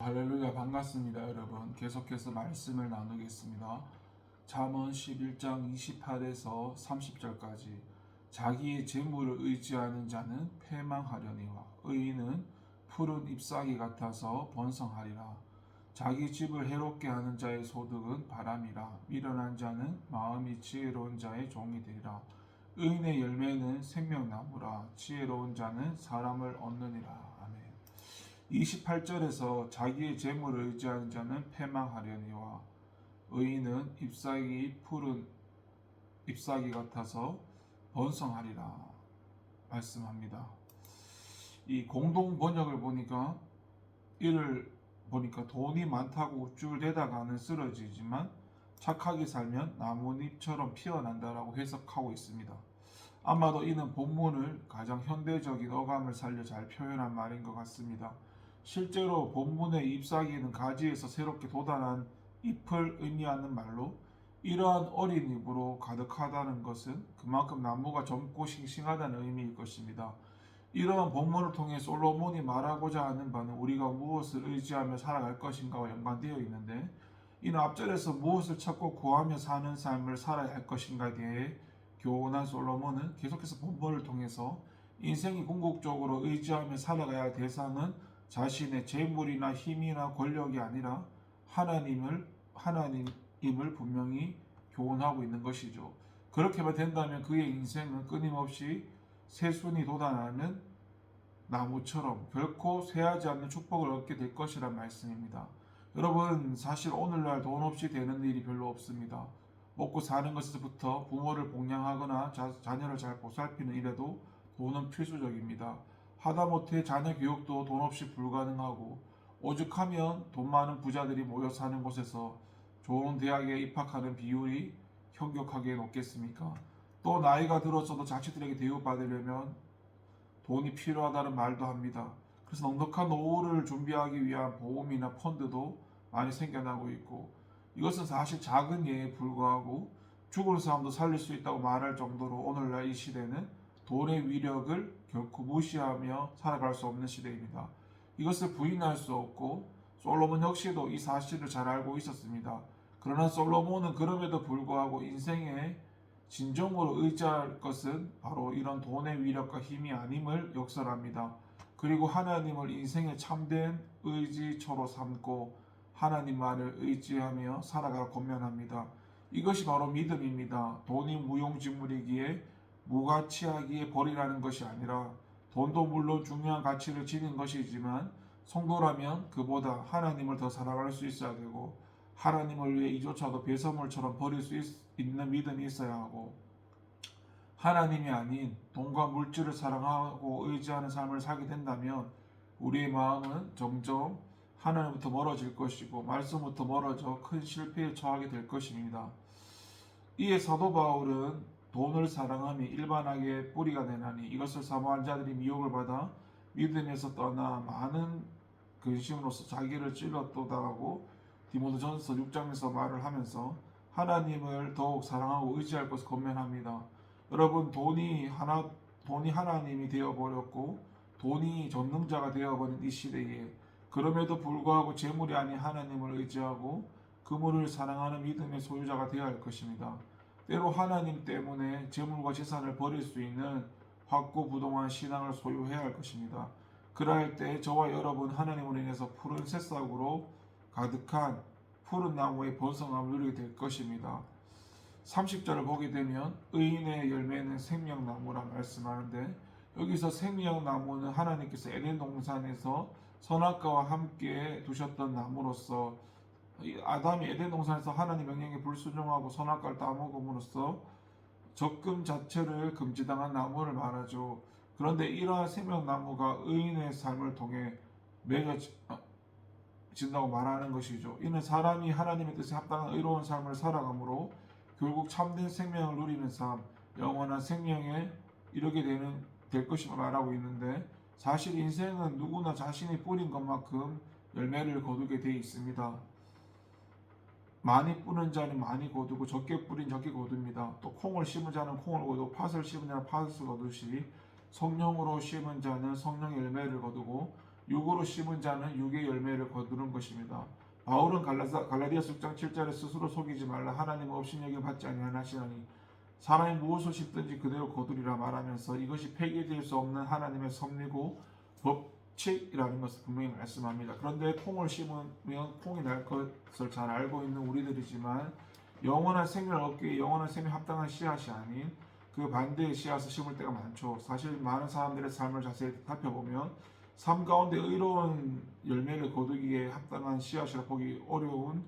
할렐루야 반갑습니다 여러분. 계속해서 말씀을 나누겠습니다. 잠언 11장 28에서 30절까지 자기의 재물을 의지하는 자는 패망하려니와 의인은 푸른 잎사귀 같아서 번성하리라. 자기 집을 해롭게 하는 자의 소득은 바람이라. 미련한 자는 마음이 지혜로운 자의 종이 되리라. 의인의 열매는 생명나무라. 지혜로운 자는 사람을 얻느니라. 아멘. 28절에서 자기의 재물을 의지하는 자는 패망하려니와 의인은 푸른 잎사귀 같아서 번성하리라 말씀합니다. 이 공동 번역을 보니까 돈이 많다고 우쭐대다가는 쓰러지지만 착하게 살면 나뭇잎처럼 피어난다라고 해석하고 있습니다. 아마도 이는 본문을 가장 현대적인 어감을 살려 잘 표현한 말인 것 같습니다. 실제로 본문의 잎사귀는 가지에서 새롭게 돋아난 잎을 의미하는 말로 이러한 어린 잎으로 가득하다는 것은 그만큼 나무가 젊고 싱싱하다는 의미일 것입니다. 이러한 본문을 통해 솔로몬이 말하고자 하는 바는 우리가 무엇을 의지하며 살아갈 것인가와 연관되어 있는데, 이는 앞절에서 무엇을 찾고 구하며 사는 삶을 살아야 할 것인가에 대해 교훈한 솔로몬은 계속해서 본문을 통해서 인생이 궁극적으로 의지하며 살아가야 할 대상은 자신의 재물이나 힘이나 권력이 아니라 하나님임을 분명히 교훈하고 있는 것이죠. 그렇게만 된다면 그의 인생은 끊임없이 새순이 돋아나는 나무처럼 결코 쇠하지 않는 축복을 얻게 될 것이란 말씀입니다. 여러분, 사실 오늘날 돈 없이 되는 일이 별로 없습니다. 먹고 사는 것에서부터 부모를 복양하거나 자녀를 잘 보살피는 일에도 돈은 필수적입니다. 하다못해 자녀 교육도 돈 없이 불가능하고, 오죽하면 돈 많은 부자들이 모여 사는 곳에서 좋은 대학에 입학하는 비율이 현격하게 높겠습니까? 또 나이가 들어서도 자식들에게 대우받으려면 돈이 필요하다는 말도 합니다. 그래서 넉넉한 노후를 준비하기 위한 보험이나 펀드도 많이 생겨나고 있고, 이것은 사실 작은 예에 불과하고 죽은 사람도 살릴 수 있다고 말할 정도로 오늘날 이 시대는 돈의 위력을 결코 무시하며 살아갈 수 없는 시대입니다. 이것을 부인할 수 없고 솔로몬 역시도 이 사실을 잘 알고 있었습니다. 그러나 솔로몬은 그럼에도 불구하고 인생에 진정으로 의지할 것은 바로 이런 돈의 위력과 힘이 아님을 역설합니다. 그리고 하나님을 인생의 참된 의지처로 삼고 하나님만을 의지하며 살아가 권면합니다. 이것이 바로 믿음입니다. 돈이 무용지물이기에 무가치하기에 버리라는 것이 아니라, 돈도 물론 중요한 가치를 지닌 것이지만 성도라면 그보다 하나님을 더 사랑할 수 있어야 되고, 하나님을 위해 이조차도 배설물처럼 버릴 수 있는 믿음이 있어야 하고, 하나님이 아닌 돈과 물질을 사랑하고 의지하는 삶을 살게 된다면 우리의 마음은 점점 하나님부터 멀어질 것이고 말씀부터 멀어져 큰 실패에 처하게 될 것입니다. 이에 사도 바울은 돈을 사랑함이 일반하게 뿌리가 되나니 이것을 사모한 자들이 미혹을 받아 믿음에서 떠나 많은 근심으로써 자기를 찔렀도다라고 디모데전서 6장에서 말을 하면서 하나님을 더욱 사랑하고 의지할 것을 권면합니다. 여러분, 돈이 하나님이 되어버렸고 돈이 전능자가 되어버린 이 시대에 그럼에도 불구하고 재물이 아닌 하나님을 의지하고 그물을 사랑하는 믿음의 소유자가 되어야 할 것입니다. 때로 하나님 때문에 재물과 재산을 버릴 수 있는 확고부동한 신앙을 소유해야 할 것입니다. 그러할 때 저와 여러분 하나님으로 인해서 푸른 새싹으로 가득한 푸른 나무의 번성함을 누리게 될 것입니다. 30절을 보게 되면 의인의 열매는 생명나무라 말씀하는데, 여기서 생명나무는 하나님께서 에덴 동산에서 선악과와 함께 두셨던 나무로서, 아담이 에덴 동산에서 하나님 명령에 불순종하고 선악과를 따먹음으로써 적금 자체를 금지당한 나무를 말하죠. 그런데 이러한 생명나무가 의인의 삶을 통해 맺어진다고 말하는 것이죠. 이는 사람이 하나님의 뜻에 합당한 의로운 삶을 살아가므로 결국 참된 생명을 누리는 삶, 영원한 생명에 이르게 될 것임을 말하고 있는데, 사실 인생은 누구나 자신이 뿌린 것만큼 열매를 거두게 되어 있습니다. 많이 뿌는 자는 많이 거두고 적게 뿌린 적게 거둡니다. 또 콩을 심은 자는 콩을 거두고 팥을 심은 자는 팥을 거두시 성령으로 심은 자는 성령의 열매를 거두고 육으로 심은 자는 육의 열매를 거두는 것입니다. 바울은 갈라디아서 6장 7절에 스스로 속이지 말라 하나님 업신여김 받지 아니하시나니 사람이 무엇을 심든지 그대로 거두리라 말하면서 이것이 폐기될 수 없는 하나님의 섭리고 법칙이라는 것을 분명히 말씀합니다. 그런데 콩을 심으면 콩이 날 것을 잘 알고 있는 우리들이지만 영원한 생명을 얻기 위해 영원한 생명에 합당한 씨앗이 아닌 그 반대의 씨앗을 심을 때가 많죠. 사실 많은 사람들의 삶을 자세히 살펴보면 삶 가운데 의로운 열매를 거두기에 합당한 씨앗이라 보기 어려운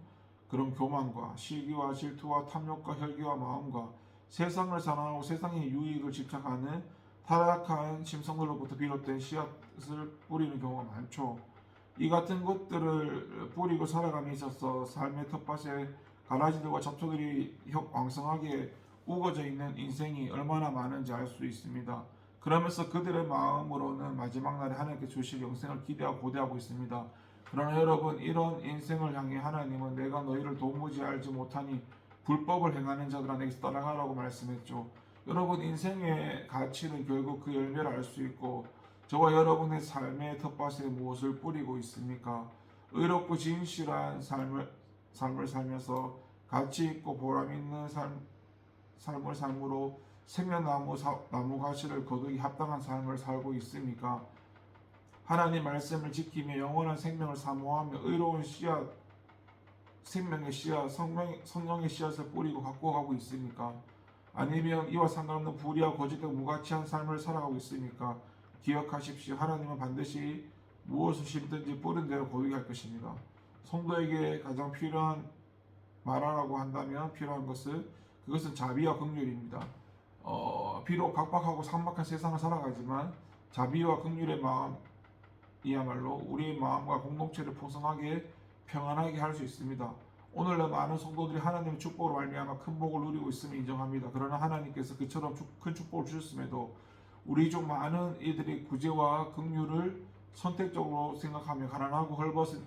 그런 교만과 시기와 질투와 탐욕과 혈기와 마음과 세상을 사랑하고 세상의 유익을 집착하는 타락한 심성들로부터 비롯된 씨앗을 뿌리는 경우가 많죠. 이 같은 것들을 뿌리고 살아감에 있어서 삶의 텃밭에 가라지들과 잡초들이 왕성하게 우거져 있는 인생이 얼마나 많은지 알 수 있습니다. 그러면서 그들의 마음으로는 마지막 날에 하나님께 주실 영생을 기대하고 고대하고 있습니다. 그러나 여러분, 이런 인생을 향해 하나님은 내가 너희를 도무지 알지 못하니 불법을 행하는 자들아 내게서 떠나가라고 말씀했죠. 여러분, 인생의 가치는 결국 그 열매를 알 수 있고 저와 여러분의 삶의 텃밭에 무엇을 뿌리고 있습니까? 의롭고 진실한 삶을 살면서 가치 있고 보람 있는 삶을 삶으로 생명나무 나무 가시를 거두기 합당한 삶을 살고 있습니까? 하나님 말씀을 지키며 영원한 생명을 사모하며 의로운 씨앗, 생명의 씨앗, 성령의 씨앗을 뿌리고 갖고 가고 있습니까? 아니면 이와 상관없는 불의와 거짓되고 무가치한 삶을 살아가고 있습니까? 기억하십시오. 하나님은 반드시 무엇을 심든지 뿌린 대로 거두게 할 것입니다. 성도에게 가장 말하라고 한다면 필요한 그것은 자비와 긍휼입니다. 비록 각박하고 삭막한 세상을 살아가지만 자비와 긍휼의 마음이야말로 우리의 마음과 공동체를 풍성하게 평안하게 할 수 있습니다. 오늘날 많은 성도들이 하나님의 축복으로 말미암아 큰 복을 누리고 있음을 인정합니다. 그러나 하나님께서 그처럼 큰 축복을 주셨음에도 우리 중 많은 이들이 구제와 긍휼을 선택적으로 생각하며 가난하고 헐벗은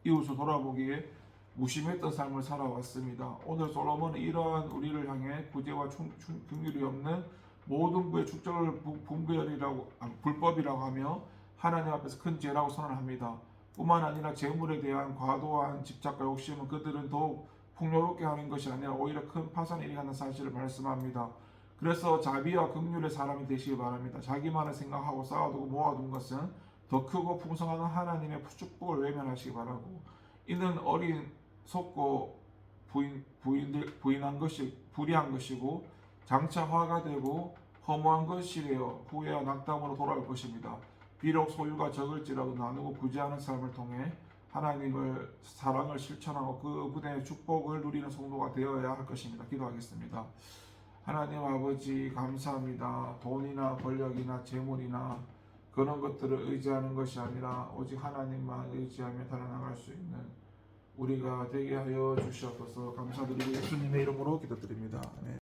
이웃을 돌아보기에 무심했던 삶을 살아왔습니다. 오늘 솔로몬은 이러한 우리를 향해 구제와 긍휼이 없는 모든 부의 축적을 불법이라고 하며 하나님 앞에서 큰 죄라고 선언합니다. 뿐만 아니라 재물에 대한 과도한 집착과 욕심은 그들은 더욱 풍요롭게 하는 것이 아니라 오히려 큰 파산을 일으키는 사실을 말씀합니다. 그래서 자비와 긍휼의 사람이 되시기 바랍니다. 자기만을 생각하고 쌓아두고 모아둔 것은 더 크고 풍성한 하나님의 축복을 외면하시기 바라고, 이는 어린 속고 부인한 것이 불의한 것이고 장차 화가 되고 허무한 것이래요. 후회와 낙담으로 돌아올 것입니다. 비록 소유가 적을지라도 나누고 구제하는 삶을 통해 하나님을 사랑을 실천하고 그분의 축복을 누리는 성도가 되어야 할 것입니다. 기도하겠습니다. 하나님 아버지, 감사합니다. 돈이나 권력이나 재물이나 그런 것들을 의지하는 것이 아니라 오직 하나님만 의지하며 달아나갈 수 있는 우리가 되게 하여 주시옵소서. 감사드리고 예수님의 이름으로 기도드립니다. 아멘.